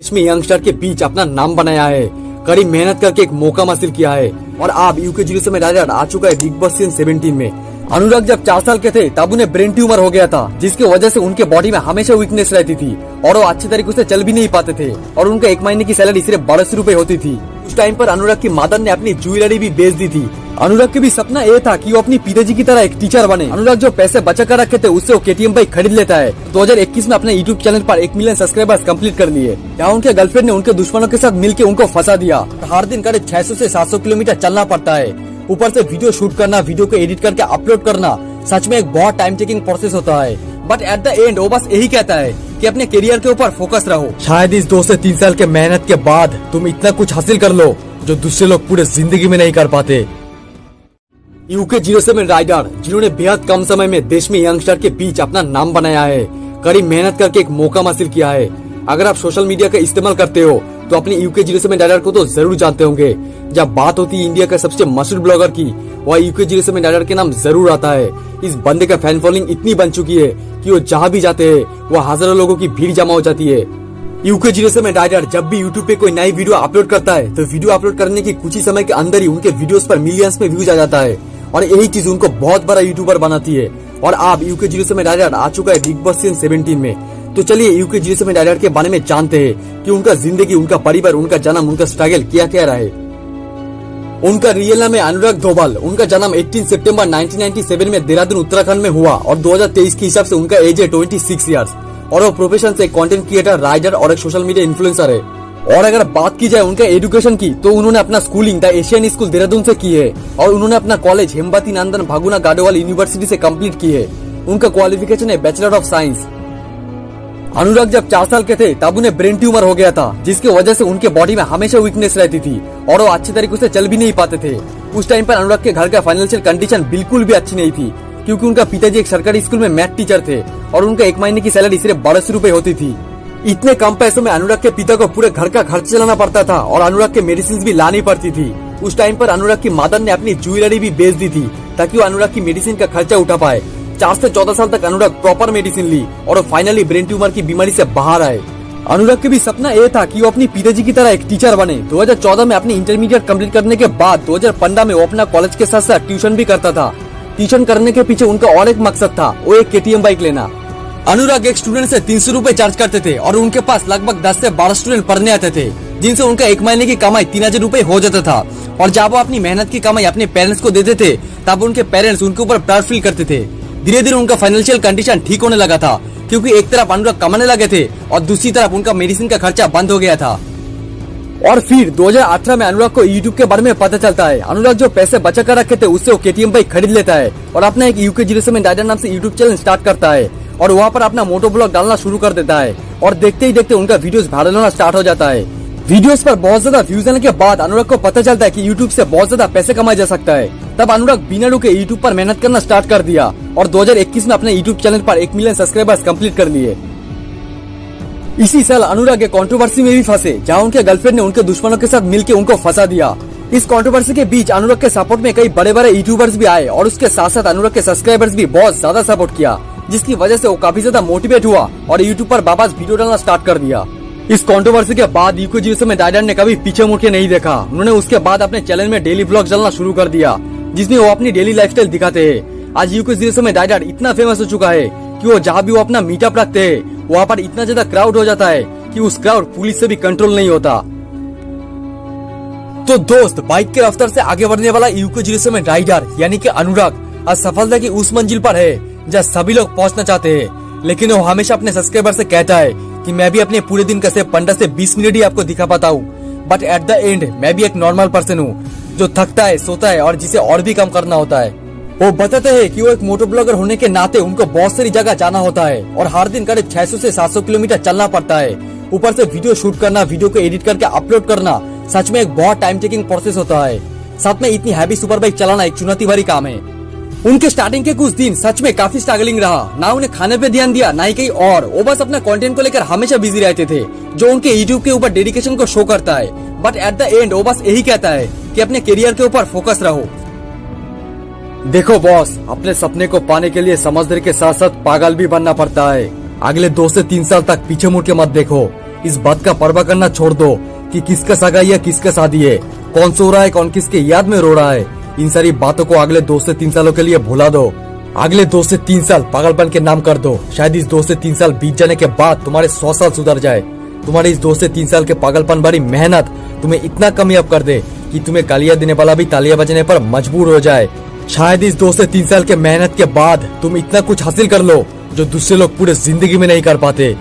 इसमें यंगस्टर के बीच अपना नाम बनाया है, कड़ी मेहनत करके एक मौका हासिल किया है और अब यूके जीरो से में डायरेक्ट आ चुका है बिग बॉस सीजन 17 में। अनुराग जब 4 साल के थे तब उन्हें ब्रेन ट्यूमर हो गया था, जिसकी वजह से उनके बॉडी में हमेशा वीकनेस रहती थी और वो अच्छे तरीके से चल भी नहीं पाते थे और उनका 1 महीने की सैलरी सिर्फ 1200 रुपए होती थी। उस टाइम पर अनुराग की मदर ने अपनी ज्वेलरी भी बेच दी थी। अनुराग के भी सपना ये था कि वो अपनी पिताजी की तरह एक टीचर बने। अनुराग जो पैसे बचा कर रखे थे उससे वो KTM बाइक खरीद लेता है। 2021 में अपने YouTube चैनल पर 1 मिलियन सब्सक्राइबर्स कंप्लीट कर लिए। यहाँ उनके गर्लफ्रेंड ने उनके दुश्मनों के साथ मिलकर उनको फंसा दिया। हर दिन करीब 600 से 700 किलोमीटर चलना पड़ता है। ऊपर से वीडियो शूट करना, वीडियो को एडिट करके अपलोड करना सच में एक बहुत टाइम टेकिंग प्रोसेस होता है। बट एट द एंड वो बस यही कहता है कि अपने करियर के ऊपर फोकस रहो। शायद इस 2 से 3 साल के मेहनत के बाद तुम इतना कुछ हासिल कर लो जो दूसरे लोग पूरे जिंदगी में नहीं कर पाते। यूके जीरो से में राइडर जिन्होंने बेहद कम समय में देश में यंगस्टर के बीच अपना नाम बनाया है, कड़ी मेहनत करके एक मौका हासिल किया है। अगर आप सोशल मीडिया का इस्तेमाल करते हो तो अपने यूके जीरो से में राइडर को तो जरूर जानते होंगे। जब बात होती है इंडिया का सबसे मशहूर ब्लॉगर की, वह यूके जीरो से में राइडर के नाम जरूर आता है। इस बंदे का फैन फॉलोइंग इतनी बन चुकी है कि वो जहाँ भी जाते हैं वह हजारों लोगों की भीड़ जमा हो जाती है। यूके जीरो से में राइडर जब भी यूट्यूब पे कोई नई वीडियो अपलोड करता है तो वीडियो अपलोड करने के कुछ ही समय के अंदर ही उनके वीडियोस पर मिलियंस में व्यूज आ जाता है और यही चीज उनको बहुत बड़ा यूट्यूबर बनाती है। और अब यूके जीरो से में राइडर आ चुका है बिग बॉस सीजन 17 में। तो चलिए यूके जीरो से में राइडर के बारे में जानते हैं कि उनका जिंदगी, उनका परिवार, उनका जन्म, उनका स्ट्रगल क्या क्या रहा है। उनका रियल नाम है अनुराग धोबाल। उनका जन्म 18 सितंबर 1997 में देहरादून उत्तराखंड में हुआ और 2023 के हिसाब से उनका एज है 26 ईयर्स और वो प्रोफेशन से कंटेंट क्रिएटर, राइडर और एक सोशल मीडिया इन्फ्लुएंसर है। और अगर बात की जाए उनका एजुकेशन की तो उन्होंने अपना schooling the Asian school Dehradun से की है और उन्होंने अपना कॉलेज हेमवती नंदन भागुना गाडोवाल यूनिवर्सिटी से कंप्लीट की है। उनका क्वालिफिकेशन है बैचलर ऑफ साइंस। अनुराग जब 4 साल के थे तब उन्हें ब्रेन ट्यूमर हो गया था, जिसकी वजह से उनके बॉडी में हमेशा वीकनेस रहती थी और वो अच्छे तरीके से चल भी नहीं पाते थे। उस टाइम पर अनुराग के घर का फाइनेंशियल कंडीशन बिल्कुल भी अच्छी नहीं थी, क्योंकि उनका पिताजी एक सरकारी स्कूल में मैथ टीचर थे और उनका 1 महीने की सैलरी सिर्फ 1200 रुपए होती थी। इतने कम पैसों में अनुराग के पिता को पूरे घर का खर्च चलाना पड़ता था और अनुराग के मेडिसिन भी लानी पड़ती थी। उस टाइम पर अनुराग की मदर ने अपनी ज्वेलरी भी बेच दी थी ताकि वो अनुराग की मेडिसिन का खर्चा उठा पाए। 4 से 14 साल तक अनुराग प्रॉपर मेडिसिन ली और फाइनली ब्रेन ट्यूमर की बीमारी से बाहर आए। अनुराग के भी सपना ये था कि वो अपनी पिताजी की तरह एक टीचर बने। 2014 में अपनी इंटरमीडिएट कंप्लीट करने के बाद 2015 में वो अपना कॉलेज के साथ साथ ट्यूशन भी करता था। ट्यूशन करने के पीछे उनका और एक मकसद था, वो एक KTM बाइक लेना। अनुराग एक स्टूडेंट से 300 रुपए चार्ज करते थे और उनके पास लगभग 10 से 12 स्टूडेंट पढ़ने आते थे, जिनसे उनका 1 महीने की कमाई 3000 रुपए हो जाता था। और जब वो अपनी मेहनत की कमाई अपने पेरेंट्स को देते थे तब उनके पेरेंट्स उनके ऊपर प्राउड फील करते थे। धीरे धीरे उनका फाइनेंशियल कंडीशन ठीक होने लगा था, क्योंकि एक तरफ अनुराग कमाने लगे थे और दूसरी तरफ उनका मेडिसिन का खर्चा बंद हो गया था। और फिर 2018 में अनुराग को यूट्यूब के बारे में पता चलता है। अनुराग जो पैसे बचा कर रखे थे उससे वो KTM बाइक खरीद लेता है और अपना एक यूके जीरो से में राइडर नाम से यूट्यूब चैनल स्टार्ट करता है और वहाँ पर अपना मोटो ब्लॉग डालना शुरू कर देता है और देखते ही देखते उनका वीडियोस वायरल होना स्टार्ट हो जाता है। वीडियोस पर बहुत ज्यादा व्यूज आने के बाद अनुराग को पता चलता है कि यूट्यूब से बहुत ज्यादा पैसे कमाए जा सकता है। तब अनुराग बिना रुके यूट्यूब पर मेहनत करना स्टार्ट कर दिया और 2021 में अपने यूट्यूब चैनल पर 1 मिलियन सब्सक्राइबर्स कंप्लीट कर लिए। इसी साल अनुराग एक कंट्रोवर्सी में भी फंसे, जहां उनके गर्लफ्रेंड ने उनके दुश्मनों के साथ मिलकर उनको फंसा दिया। इस कंट्रोवर्सी के बीच अनुराग के सपोर्ट में कई बड़े बड़े यूट्यूबर्स भी आए और उसके साथ साथ अनुराग के सब्सक्राइबर्स भी बहुत ज्यादा सपोर्ट किया, जिसकी वजह से वो काफी ज्यादा मोटिवेट हुआ और यूट्यूब पर वापस वीडियो डालना स्टार्ट कर दिया। इस कंट्रोवर्सी के बाद यूके जीरो से में राइडर ने कभी पीछे मुड़ के नहीं देखा। उन्होंने उसके बाद अपने चैनल में डेली व्लॉग डालना शुरू कर दिया, जिसमें वो अपनी डेली लाइफस्टाइल दिखाते हैं। आज यूके जीरो से में राइडर इतना फेमस हो चुका है कि वो जहाँ भी वो अपना मीटअप रखते हैं वहाँ पर इतना ज्यादा क्राउड हो जाता है कि उस क्राउड पुलिस से भी कंट्रोल नहीं होता। तो दोस्त, बाइक के रफ्तार से आगे बढ़ने वाला यूके जीरो से में राइडर यानी कि अनुराग आज सफलता की उस मंजिल पर है जहाँ सभी लोग पहुँचना चाहते हैं, लेकिन वो हमेशा अपने सब्सक्राइबर से कहता है कि मैं भी अपने पूरे दिन का सिर्फ 15 से 20 मिनट ही आपको दिखा पाता हूँ। बट एट द एंड मैं भी एक नॉर्मल पर्सन हूँ जो थकता है, सोता है और जिसे और भी काम करना होता है। वो बताते हैं कि वो एक मोटो ब्लॉगर होने के नाते उनको बहुत सारी जगह जाना होता है और हर दिन करीब 600 से 700 किलोमीटर चलना पड़ता है। ऊपर से वीडियो शूट करना, वीडियो को एडिट करके अपलोड करना सच में एक बहुत टाइम टेकिंग प्रोसेस होता है। साथ में इतनी हैवी सुपर बाइक चलाना एक चुनौती भरी काम है। उनके स्टार्टिंग के कुछ दिन सच में काफी स्ट्रगलिंग रहा, ना उन्हें खाने पे ध्यान दिया ना ही कहीं और। वो बस अपना कंटेंट को लेकर हमेशा बिजी रहते थे, जो उनके यूट्यूब के ऊपर डेडिकेशन को शो करता है। बट एट द एंड वो बस यही कहता है कि अपने करियर के ऊपर फोकस रहो। देखो बॉस, अपने सपने को पाने के लिए समझदारी के साथ साथ पागल भी बनना पड़ता है। अगले 2 से 3 साल तक पीछे मुड़ के मत देखो। इस बात का परवाह करना छोड़ दो कि किसका सगाई है, किसका शादी है, कौन सो रहा है, कौन किसके याद में रो रहा है। इन सारी बातों को अगले 2 से 3 सालों के लिए भुला दो। अगले 2 से 3 साल पागलपन के नाम कर दो। शायद इस 2 से 3 साल बीत जाने के बाद तुम्हारे 100 साल सुधर जाए। तुम्हारे इस 2 से 3 साल के पागलपन भरी मेहनत तुम्हें इतना कामयाब कर दे कि तुम्हें गालियां देने वाला भी तालियां बजाने पर मजबूर हो जाए। शायद इस 2 से 3 साल के मेहनत के बाद तुम इतना कुछ हासिल कर लो जो दूसरे लोग पूरे जिंदगी में नहीं कर पाते।